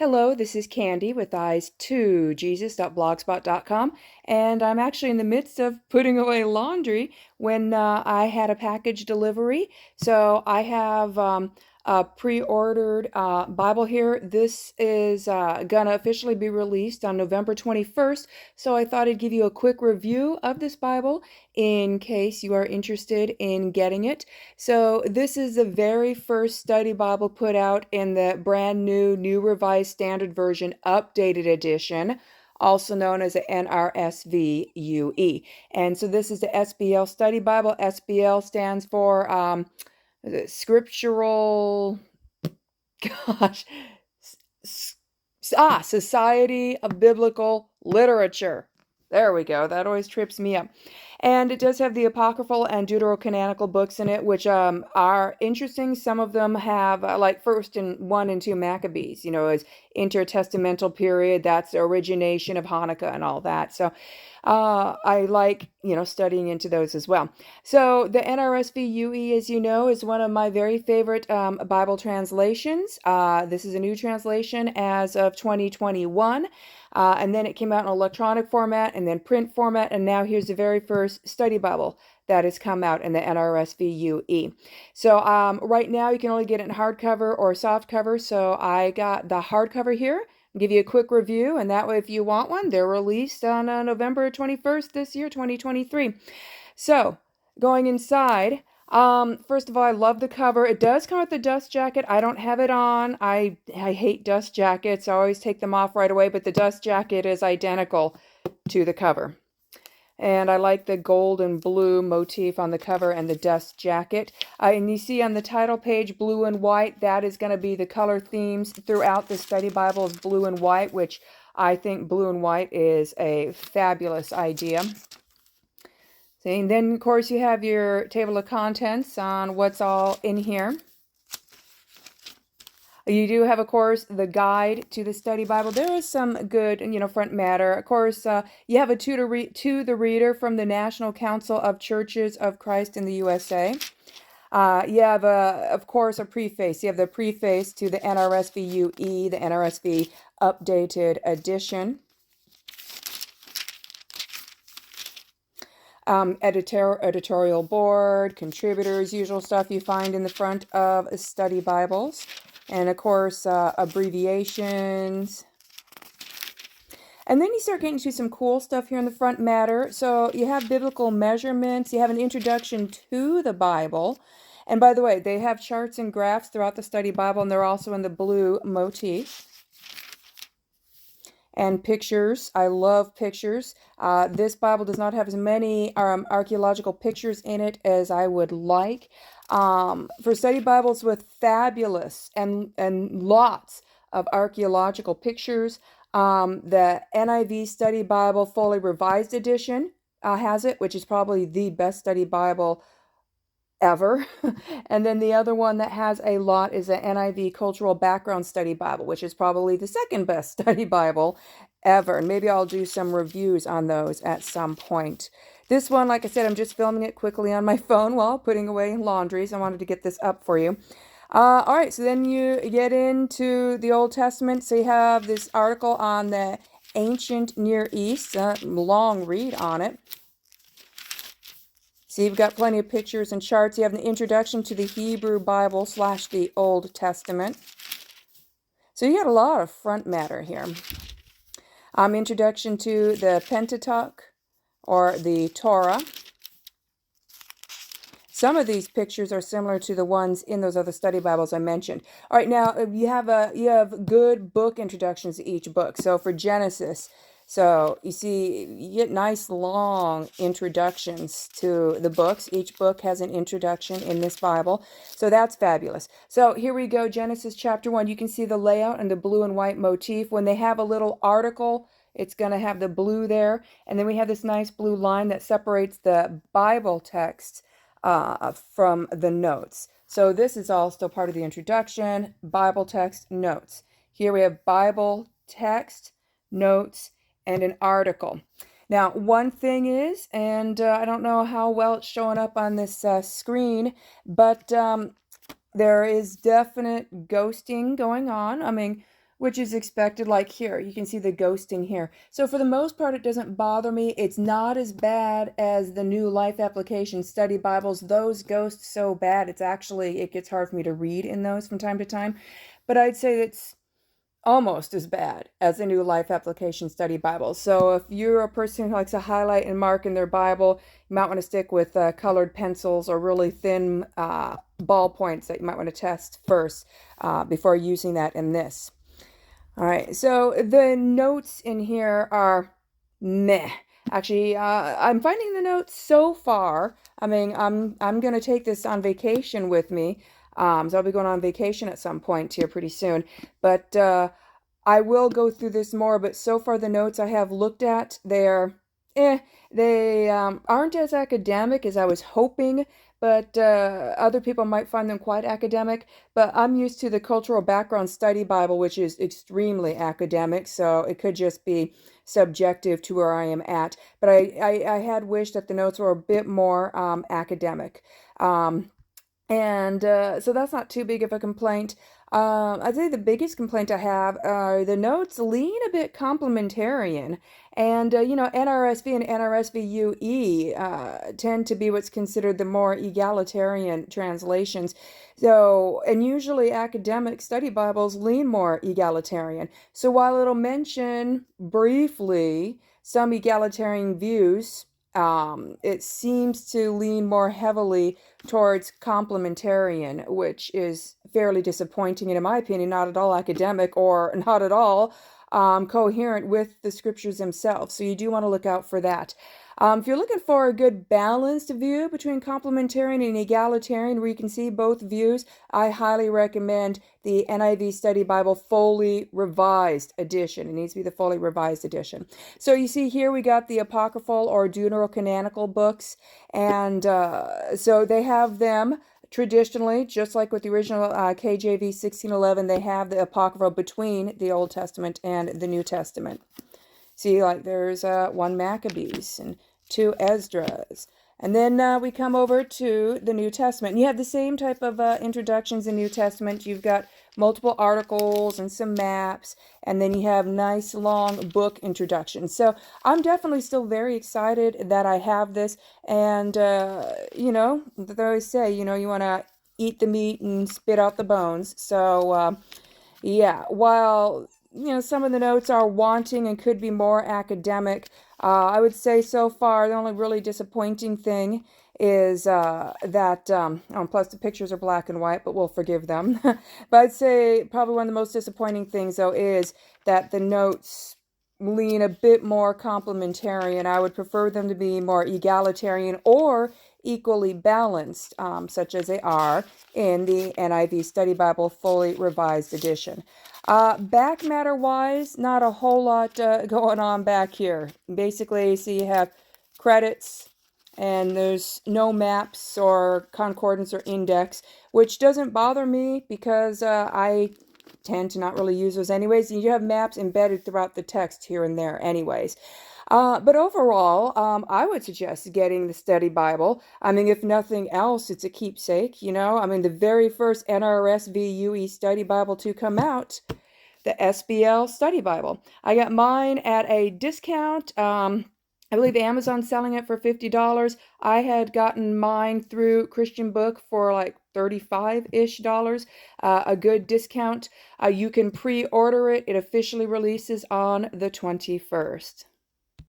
Hello, this is Candy with eyes2jesus.blogspot.com, and I'm actually in the midst of putting away laundry when I had a package delivery. So I have a pre-ordered Bible here. This is gonna officially be released on November 21st, so I thought I'd give you a quick review of this Bible in case you are interested in getting it. So this is the very first study Bible put out in the brand new Revised Standard Version Updated Edition, also known as the NRSVue. And so this is the SBL Study Bible. SBL stands for Scriptural, gosh, Society of Biblical Literature. There we go. That always trips me up. And it does have the apocryphal and deuterocanonical books in it, which are interesting. Some of them have, like First and 1 and 2 Maccabees, as intertestamental period. That's the origination of Hanukkah and all that. So I like, studying into those as well. So the NRSVue, as you know, is one of my very favorite Bible translations. This is a new translation as of 2021. And then it came out in electronic format and then print format. And now here's the very first study Bible that has come out in the NRSVue. So right now you can only get it in hardcover or softcover. So I got the hardcover here. I'll give you a quick review, and that way if you want one, they're released on November 21st this year, 2023. So going inside, first of all, I love the cover. It does come with the dust jacket. I don't have it on. I hate dust jackets. I always take them off right away, but the dust jacket is identical to the cover. And I like the gold and blue motif on the cover and the dust jacket. And you see on the title page, blue and white, that is going to be the color themes throughout the study Bible is blue and white, which I think blue and white is a fabulous idea. And then, of course, you have your table of contents on what's all in here. You do have, of course, the guide to the study Bible. There is some good, front matter. Of course, you have a to the reader from the National Council of Churches of Christ in the USA. You have, of course, a preface. You have the preface to the NRSVue, the NRSV Updated Edition. Editorial board, contributors, usual stuff you find in the front of study Bibles. And of course, abbreviations. And then you start getting to some cool stuff here in the front matter. So you have biblical measurements. You have an introduction to the Bible. And by the way, they have charts and graphs throughout the study Bible, and they're also in the blue motif. And pictures. I love pictures. This Bible does not have as many archaeological pictures in it as I would like. For study Bibles with fabulous and lots of archaeological pictures, the NIV Study Bible Fully Revised Edition has it, which is probably the best study Bible ever. And then the other one that has a lot is the NIV Cultural Background Study Bible, which is probably the second best study Bible ever. And maybe I'll do some reviews on those at some point. This one, like I said, I'm just filming it quickly on my phone while putting away laundry, so I wanted to get this up for you. All right, so then you get into the Old Testament. So you have this article on the ancient Near East, long read on it. So you've got plenty of pictures and charts. You have an introduction to the Hebrew Bible / the Old Testament. So you got a lot of front matter here. Introduction to the Pentateuch or the Torah. Some of these pictures are similar to the ones in those other study Bibles I mentioned. All right, now you have good book introductions to each book. So for Genesis, so you see, you get nice long introductions to the books. Each book has an introduction in this Bible. So that's fabulous. So here we go, Genesis chapter 1. You can see the layout and the blue and white motif. When they have a little article, it's going to have the blue there. And then we have this nice blue line that separates the Bible text from the notes. So this is all still part of the introduction, Bible text, notes. Here we have Bible text, notes, and an article. Now, one thing is, and I don't know how well it's showing up on this screen, but there is definite ghosting going on. I mean, which is expected. Like here, you can see the ghosting here. So for the most part, it doesn't bother me. It's not as bad as the New Life Application Study Bibles. Those ghost so bad, it gets hard for me to read in those from time to time. But I'd say it's almost as bad as the New Life Application Study Bible. So if you're a person who likes to highlight and mark in their Bible, you might want to stick with colored pencils or really thin ballpoints that you might want to test first before using that in this. All right, so the notes in here are meh. Actually, I'm finding the notes so far. I mean, I'm gonna take this on vacation with me. So I'll be going on vacation at some point here pretty soon. But I will go through this more. But so far, the notes I have looked at, they aren't as academic as I was hoping. But other people might find them quite academic. But I'm used to the Cultural Background Study Bible, which is extremely academic. So it could just be subjective to where I am at. But I had wished that the notes were a bit more academic. So that's not too big of a complaint. I'd say the biggest complaint I have are the notes lean a bit complementarian. And, NRSV and NRSVue tend to be what's considered the more egalitarian translations. So, and usually academic study Bibles lean more egalitarian. So while it'll mention briefly some egalitarian views, it seems to lean more heavily towards complementarian, which is fairly disappointing and, in my opinion, not at all academic or not at all coherent with the scriptures themselves. So you do want to look out for that. If you're looking for a good balanced view between complementarian and egalitarian, where you can see both views, I highly recommend the NIV Study Bible Fully Revised Edition. It needs to be the Fully Revised Edition. So you see here we got the apocryphal or deuterocanonical books, and so they have them traditionally, just like with the original KJV 1611, they have the apocryphal between the Old Testament and the New Testament. See, like there's 1 Maccabees and 2 Esdras. And then we come over to the New Testament. And you have the same type of introductions in New Testament. You've got multiple articles and some maps. And then you have nice long book introductions. So I'm definitely still very excited that I have this. And, they always say, you want to eat the meat and spit out the bones. So, while some of the notes are wanting and could be more academic, I would say so far the only really disappointing thing is plus the pictures are black and white, but we'll forgive them. But I'd say probably one of the most disappointing things, though, is that the notes lean a bit more complementarian. I would prefer them to be more egalitarian or equally balanced, such as they are in the NIV Study Bible Fully Revised Edition. Back matter-wise, not a whole lot going on back here. Basically, so you have credits, and there's no maps or concordance or index, which doesn't bother me because I tend to not really use those anyways. And you have maps embedded throughout the text here and there anyways. But overall, I would suggest getting the Study Bible. I mean, if nothing else, it's a keepsake, the very first NRSVue Study Bible to come out, the SBL Study Bible. I got mine at a discount. I believe Amazon's selling it for $50. I had gotten mine through Christian Book for like $35-ish, a good discount. You can pre-order it. It officially releases on the 21st.